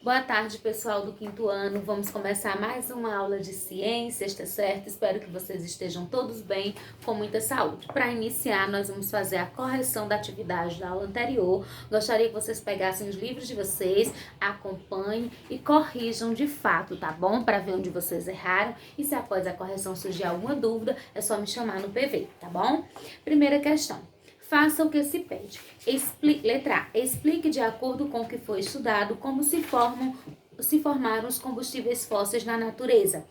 Boa tarde, pessoal do quinto ano. Vamos começar mais uma aula de ciências, tá certo? Espero que vocês estejam todos bem, com muita saúde. Para iniciar, nós vamos fazer a correção da atividade da aula anterior. Gostaria que vocês pegassem os livros de vocês, acompanhem e corrijam de fato, tá bom? Para ver onde vocês erraram. E se após a correção surgir alguma dúvida, é só me chamar no PV, tá bom? Primeira questão. Faça o que se pede. Letra A. Explique de acordo com o que foi estudado como se formaram os combustíveis fósseis na natureza.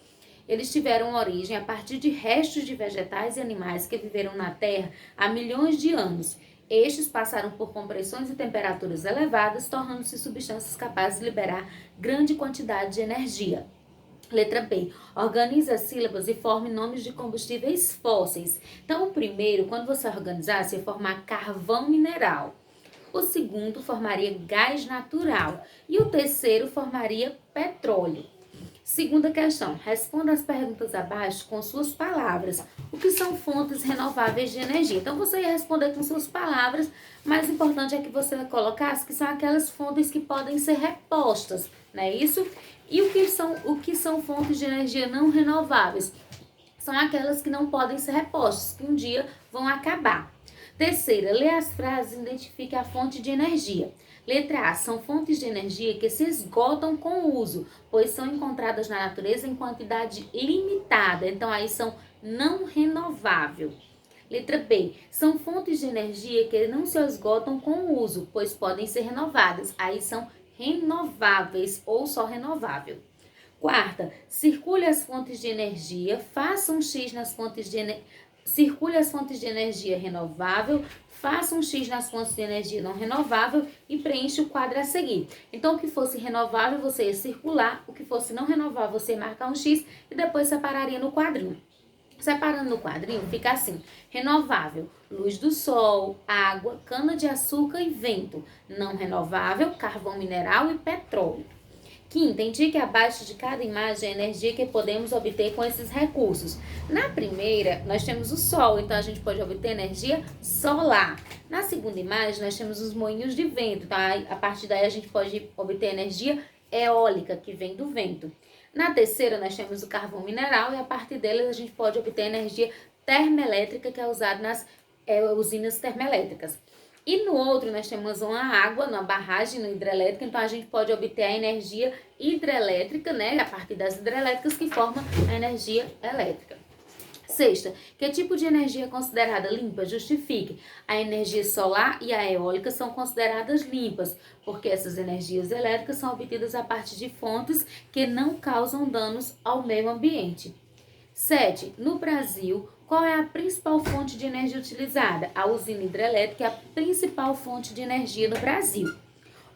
Eles tiveram origem a partir de restos de vegetais e animais que viveram na Terra há milhões de anos. Estes passaram por compressões e temperaturas elevadas, tornando-se substâncias capazes de liberar grande quantidade de energia. Letra B. Organize as sílabas e forme nomes de combustíveis fósseis. Então, o primeiro, quando você organizar, você vai formar carvão mineral. O segundo formaria gás natural. E o terceiro formaria petróleo. Segunda questão. Responda as perguntas abaixo com suas palavras. O que são fontes renováveis de energia? Então, você ia responder com suas palavras. Mais importante é que você colocasse que são aquelas fontes que podem ser repostas, não é isso? E o que são fontes de energia não renováveis? São aquelas que não podem ser repostas, que um dia vão acabar. Terceira, lê as frases e identifique a fonte de energia. Letra A, são fontes de energia que se esgotam com o uso, pois são encontradas na natureza em quantidade limitada, então aí são não renováveis. Letra B, são fontes de energia que não se esgotam com o uso, pois podem ser renovadas, aí são renováveis ou só renovável. Quarta, circule as fontes de energia, faça um X nas fontes de energia. Circule as fontes de energia renovável, faça um X nas fontes de energia não renovável e preencha o quadro a seguir. Então, o que fosse renovável, você ia circular, o que fosse não renovável, você ia marcar um X e depois separaria no quadrinho. Separando no quadrinho, fica assim: renovável, luz do sol, água, cana-de-açúcar e vento. Não renovável, carvão mineral e petróleo. Quinta, indique abaixo de cada imagem a energia que podemos obter com esses recursos. Na primeira, nós temos o sol, então a gente pode obter energia solar. Na segunda imagem, nós temos os moinhos de vento, então a partir daí a gente pode obter energia eólica, que vem do vento. Na terceira, nós temos o carvão mineral e a partir deles a gente pode obter energia termoelétrica, que é usada nas usinas termoelétricas. E no outro, nós temos uma água, uma barragem no hidrelétrica, então a gente pode obter a energia hidrelétrica, né, a partir das hidrelétricas que formam a energia elétrica. Sexta, que tipo de energia é considerada limpa? Justifique. A energia solar e a eólica são consideradas limpas, porque essas energias elétricas são obtidas a partir de fontes que não causam danos ao meio ambiente. 7. No Brasil, qual é a principal fonte de energia utilizada? A usina hidrelétrica é a principal fonte de energia no Brasil.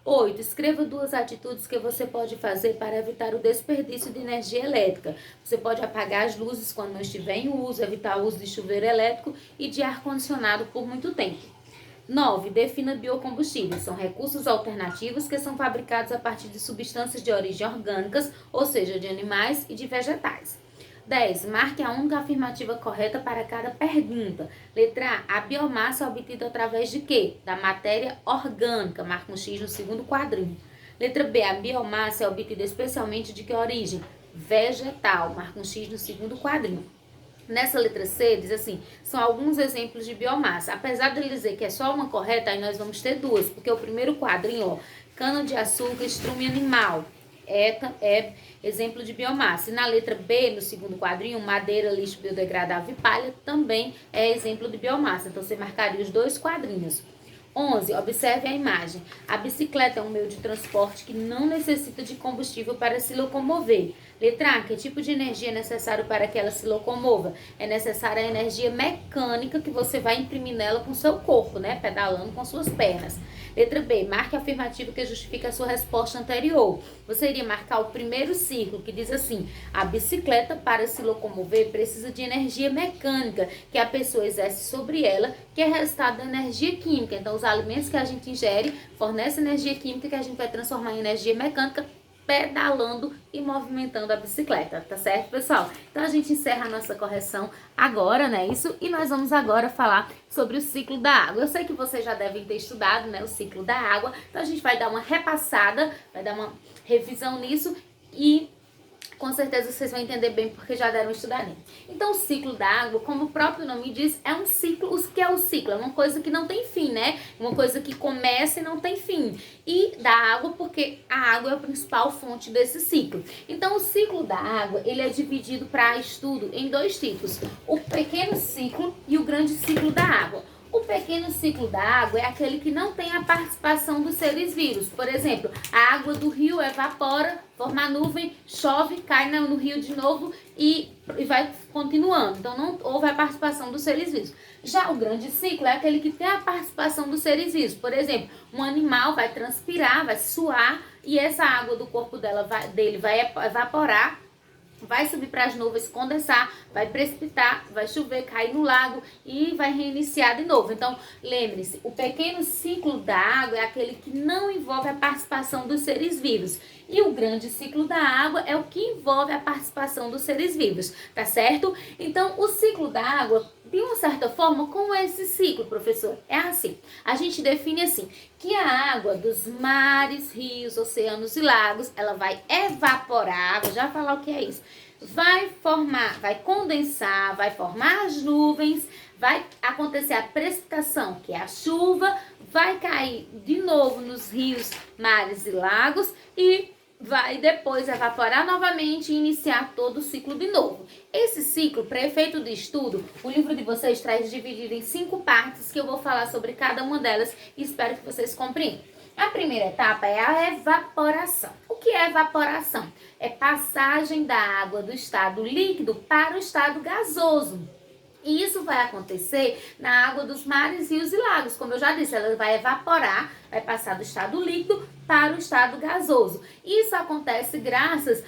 8. Escreva 2 atitudes que você pode fazer para evitar o desperdício de energia elétrica. Você pode apagar as luzes quando não estiver em uso, evitar o uso de chuveiro elétrico e de ar-condicionado por muito tempo. 9. Defina biocombustíveis. São recursos alternativos que são fabricados a partir de substâncias de origem orgânicas, ou seja, de animais e de vegetais. 10. Marque a única afirmativa correta para cada pergunta. Letra A. A biomassa é obtida através de quê? Da matéria orgânica. Marca um X no segundo quadrinho. Letra B. A biomassa é obtida especialmente de que origem? Vegetal. Marca um X no segundo quadrinho. Nessa letra C, diz assim, são alguns exemplos de biomassa. Apesar de ele dizer que é só uma correta, aí nós vamos ter duas, porque o primeiro quadrinho, ó, cana-de-açúcar, estrume animal. É exemplo de biomassa. E na letra B, no segundo quadrinho, madeira, lixo biodegradável e palha também é exemplo de biomassa. Então, você marcaria os 2 quadrinhos. 11. Observe a imagem. A bicicleta é um meio de transporte que não necessita de combustível para se locomover. Letra A. Que tipo de energia é necessário para que ela se locomova? É necessária a energia mecânica que você vai imprimir nela com o seu corpo, né? Pedalando com suas pernas. Letra B. Marque a afirmativa que justifica a sua resposta anterior. Você iria marcar o primeiro círculo, que diz assim: a bicicleta, para se locomover, precisa de energia mecânica, que a pessoa exerce sobre ela, que é resultado da energia química. Então, os alimentos que a gente ingere fornecem energia química que a gente vai transformar em energia mecânica, pedalando e movimentando a bicicleta, tá certo, pessoal? Então a gente encerra a nossa correção agora, né, isso? E nós vamos agora falar sobre o ciclo da água. Eu sei que vocês já devem ter estudado, né, o ciclo da água, então a gente vai dar uma repassada, vai dar uma revisão nisso e com certeza vocês vão entender bem porque já deram estudar nele. Então, o ciclo da água, como o próprio nome diz, é um ciclo. O que é o ciclo? É uma coisa que não tem fim, né? Uma coisa que começa e não tem fim. E da água, porque a água é a principal fonte desse ciclo. Então, o ciclo da água, ele é dividido para estudo em dois tipos. O pequeno ciclo e o grande ciclo da água. O pequeno ciclo da água é aquele que não tem a participação dos seres vivos. Por exemplo, a água do rio evapora, forma nuvem, chove, cai no rio de novo e vai continuando. Então, não houve a participação dos seres vivos. Já o grande ciclo é aquele que tem a participação dos seres vivos. Por exemplo, um animal vai transpirar, vai suar e essa água do corpo dele vai evaporar, vai subir para as nuvens, condensar, vai precipitar, vai chover, cair no lago e vai reiniciar de novo. Então, lembre-se, o pequeno ciclo da água é aquele que não envolve a participação dos seres vivos. E o grande ciclo da água é o que envolve a participação dos seres vivos, tá certo? Então, o ciclo da água, de uma certa forma, como é esse ciclo, professor? É assim, a gente define assim, que a água dos mares, rios, oceanos e lagos, ela vai evaporar, vou já falar o que é isso, vai formar, vai condensar, vai formar as nuvens, vai acontecer a precipitação, que é a chuva, vai cair de novo nos rios, mares e lagos e vai depois evaporar novamente e iniciar todo o ciclo de novo. Esse ciclo, para efeito de estudo, o livro de vocês traz dividido em 5 partes que eu vou falar sobre cada uma delas e espero que vocês compreendam. A primeira etapa é a evaporação. O que é evaporação? É passagem da água do estado líquido para o estado gasoso. E isso vai acontecer na água dos mares, rios e lagos. Como eu já disse, ela vai evaporar, vai passar do estado líquido para o estado gasoso. Isso acontece graças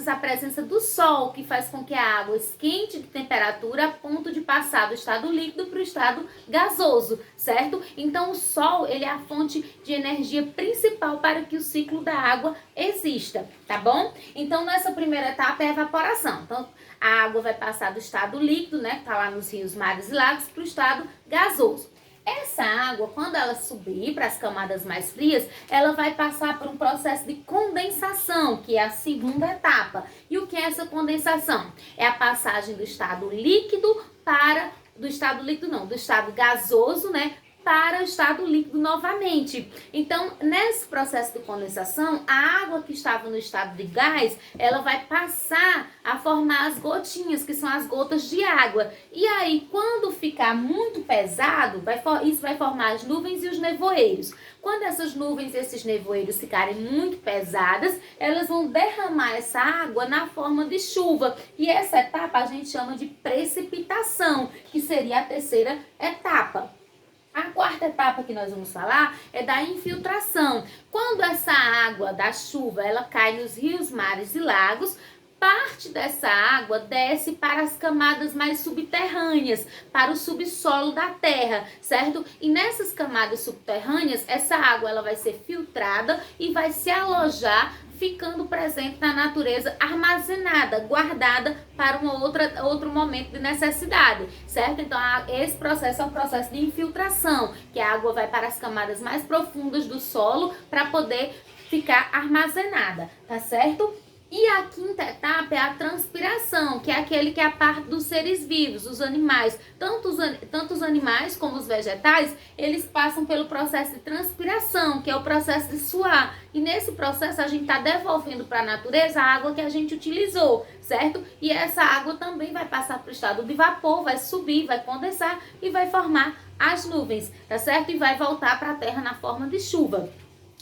à presença do sol, que faz com que a água esquente de temperatura a ponto de passar do estado líquido para o estado gasoso, certo? Então, o sol, ele é a fonte de energia principal para que o ciclo da água exista, tá bom? Então, nessa primeira etapa é a evaporação. Então, a água vai passar do estado líquido, né, que tá lá nos rios, mares e lagos, para o estado gasoso. Essa água, quando ela subir para as camadas mais frias, ela vai passar por um processo de condensação, que é a segunda etapa. E o que é essa condensação? É a passagem do estado líquido do estado gasoso, né, para o estado líquido novamente. Então, nesse processo de condensação, a água que estava no estado de gás, ela vai passar a formar as gotinhas, que são as gotas de água. E aí, quando ficar muito pesado, isso vai formar as nuvens e os nevoeiros. Quando essas nuvens e esses nevoeiros ficarem muito pesadas, elas vão derramar essa água na forma de chuva. E essa etapa a gente chama de precipitação, que seria a terceira etapa. A quarta etapa que nós vamos falar é da infiltração. Quando essa água da chuva ela cai nos rios, mares e lagos, parte dessa água desce para as camadas mais subterrâneas, para o subsolo da terra, certo? E nessas camadas subterrâneas, essa água ela vai ser filtrada e vai se alojar, ficando presente na natureza, armazenada, guardada para outro momento de necessidade, certo? Então, esse processo é um processo de infiltração, que a água vai para as camadas mais profundas do solo para poder ficar armazenada, tá certo? E a quinta etapa é a transpiração, que é aquele que é a parte dos seres vivos, os animais. Tanto os animais como os vegetais, eles passam pelo processo de transpiração, que é o processo de suar. E nesse processo a gente está devolvendo para a natureza a água que a gente utilizou, certo? E essa água também vai passar para o estado de vapor, vai subir, vai condensar e vai formar as nuvens, tá certo? E vai voltar para a terra na forma de chuva.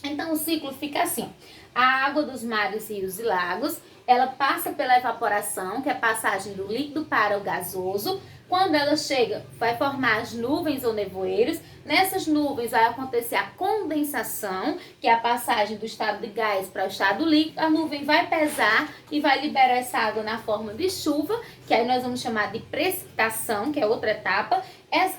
Então, o ciclo fica assim. A água dos mares, rios e lagos, ela passa pela evaporação, que é a passagem do líquido para o gasoso. Quando ela chega, vai formar as nuvens ou nevoeiros. Nessas nuvens vai acontecer a condensação, que é a passagem do estado de gás para o estado líquido. A nuvem vai pesar e vai liberar essa água na forma de chuva, que aí nós vamos chamar de precipitação, que é outra etapa.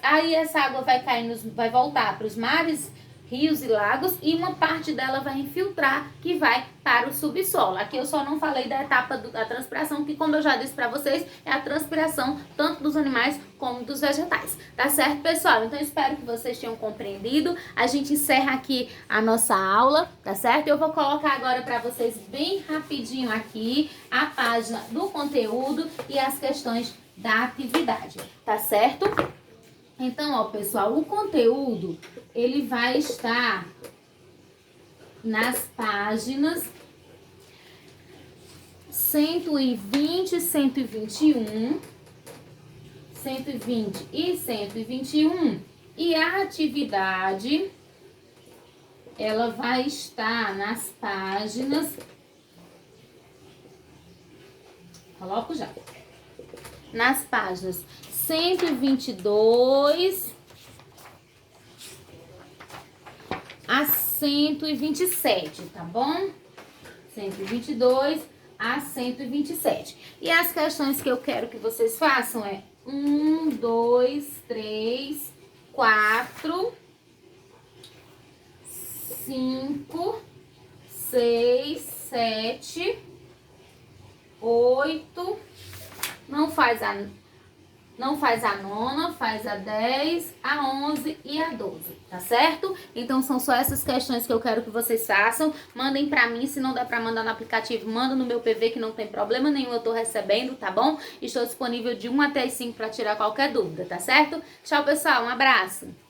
Aí essa água vai voltar para os mares, rios e lagos, e uma parte dela vai infiltrar, que vai para o subsolo. Aqui eu só não falei da etapa da transpiração, que como eu já disse para vocês, é a transpiração tanto dos animais como dos vegetais. Tá certo, pessoal? Então espero que vocês tenham compreendido. A gente encerra aqui a nossa aula, tá certo? Eu vou colocar agora para vocês bem rapidinho aqui a página do conteúdo e as questões da atividade, tá certo? Então, ó, pessoal, o conteúdo, ele vai estar nas páginas 120, 121, 120 e 121. E a atividade, ela vai estar nas páginas... Coloco já. Nas páginas 122 a 127, tá bom? 122 a 127. E as questões que eu quero que vocês façam é 1, 2, 3, 4, 5, 6, 7, 8, não faz a nona, faz a 10, a 11 e a 12, tá certo? Então são só essas questões que eu quero que vocês façam. Mandem pra mim, se não der pra mandar no aplicativo, manda no meu PV, que não tem problema nenhum, eu tô recebendo, tá bom? Estou disponível de 1 até 5 pra tirar qualquer dúvida, tá certo? Tchau, pessoal, um abraço!